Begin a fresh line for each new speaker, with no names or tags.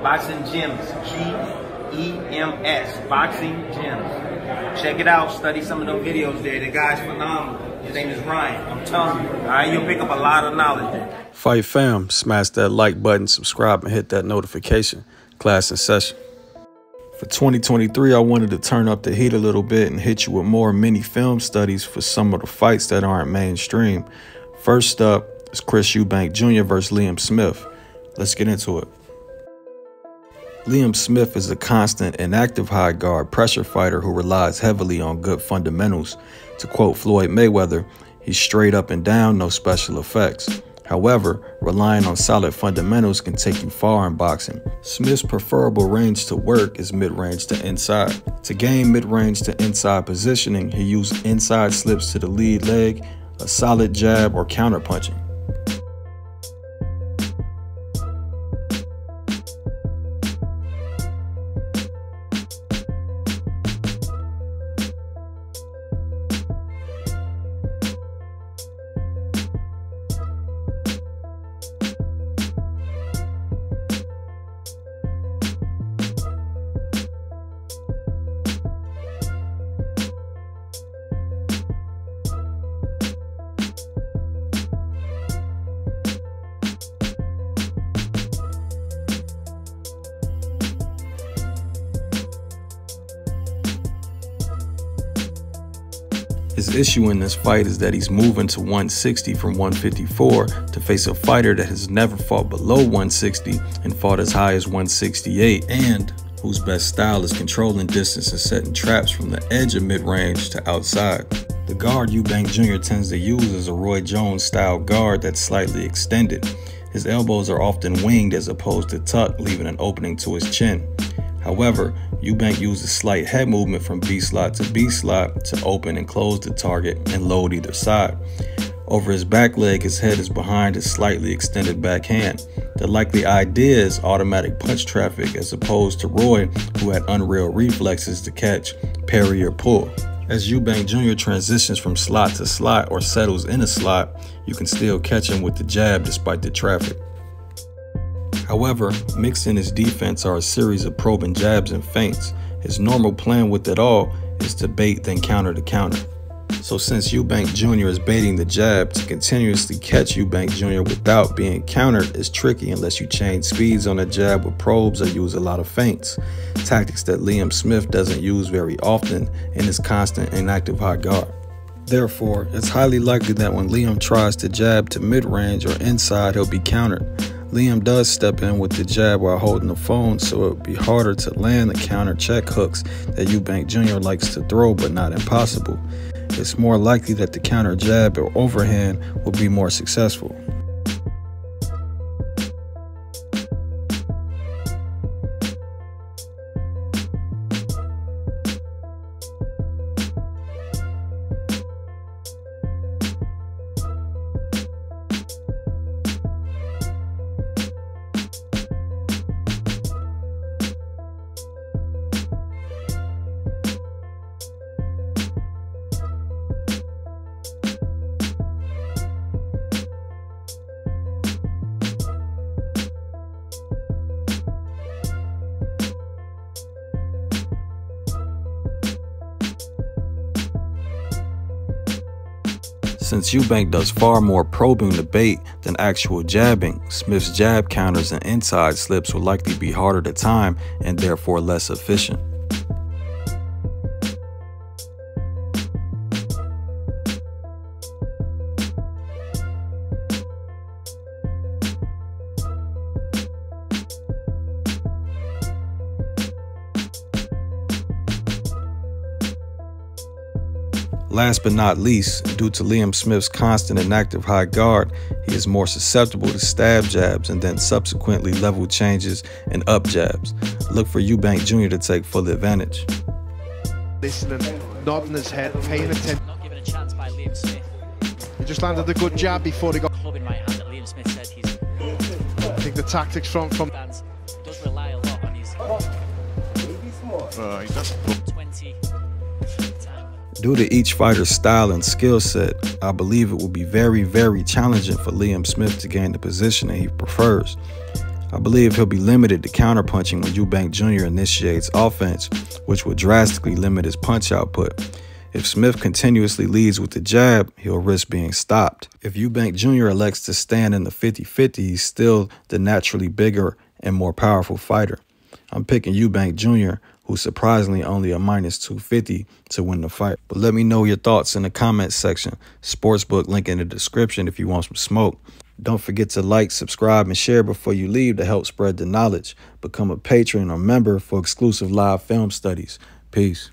Boxing Gyms, G-E-M-S, Boxing Gyms. Check it out, study some of those videos there. The guy's phenomenal. His name is Ryan. I'm telling you, all right, you'll pick up a lot of knowledge there.
Fight fam, smash that like button, subscribe, and hit that notification. Class in session. For 2023, I wanted to turn up the heat a little bit and hit you with more mini film studies for some of the fights that aren't mainstream. First up is Chris Eubank Jr. versus Liam Smith. Let's get into it. Liam Smith is a constant and active high guard pressure fighter who relies heavily on good fundamentals. To quote Floyd Mayweather, he's straight up and down, no special effects. However, relying on solid fundamentals can take you far in boxing. Smith's preferable range to work is mid-range to inside. To gain mid-range to inside positioning, he used inside slips to the lead leg, a solid jab, or counterpunching. His issue in this fight is that he's moving to 160 from 154 to face a fighter that has never fought below 160 and fought as high as 168, and whose best style is controlling distance and setting traps from the edge of mid-range to outside. The guard Eubank Jr. tends to use is a Roy Jones style guard that's slightly extended. His elbows are often winged as opposed to tucked, leaving an opening to his chin. However, Eubank uses slight head movement from B-slot to B-slot to open and close the target and load either side. Over his back leg, his head is behind his slightly extended backhand. The likely idea is automatic punch traffic as opposed to Roy, who had unreal reflexes to catch, parry, or pull. As Eubank Jr. transitions from slot to slot or settles in a slot, you can still catch him with the jab despite the traffic. However, mixed in his defense are a series of probing jabs and feints. His normal plan with it all is to bait then counter to counter. So since Eubank Jr. is baiting the jab, to continuously catch Eubank Jr. without being countered is tricky unless you change speeds on the jab with probes or use a lot of feints, tactics that Liam Smith doesn't use very often in his constant and active high guard. Therefore, it's highly likely that when Liam tries to jab to mid-range or inside, he'll be countered. Liam does step in with the jab while holding the phone, so it would be harder to land the counter check hooks that Eubank Jr. likes to throw, but not impossible. It's more likely that the counter jab or overhand will be more successful. Since Eubank does far more probing the bait than actual jabbing, Smith's jab counters and inside slips will likely be harder to time and therefore less efficient. Last but not least, due to Liam Smith's constant and active high guard, he is more susceptible to stab jabs and then subsequently level changes and up jabs. Look for Eubank Jr. to take full advantage.
Listening, nodding his head, paying attention.
Not given a chance by Liam Smith.
He just landed a good jab before he got
Club in right hand that Liam Smith said he's.
I think the tactics from
Does rely a lot on his.
He does
20.
Due to each fighter's style and skill set, I believe it will be very, very challenging for Liam Smith to gain the position that he prefers. I believe he'll be limited to counterpunching when Eubank Jr. initiates offense, which will drastically limit his punch output. If Smith continuously leads with the jab, he'll risk being stopped. If Eubank Jr. elects to stand in the 50-50, he's still the naturally bigger and more powerful fighter. I'm picking Eubank Jr., who's surprisingly only a -250 to win the fight. But let me know your thoughts in the comments section. Sportsbook link in the description if you want some smoke. Don't forget to like, subscribe, and share before you leave to help spread the knowledge. Become a patron or member for exclusive live film studies. Peace.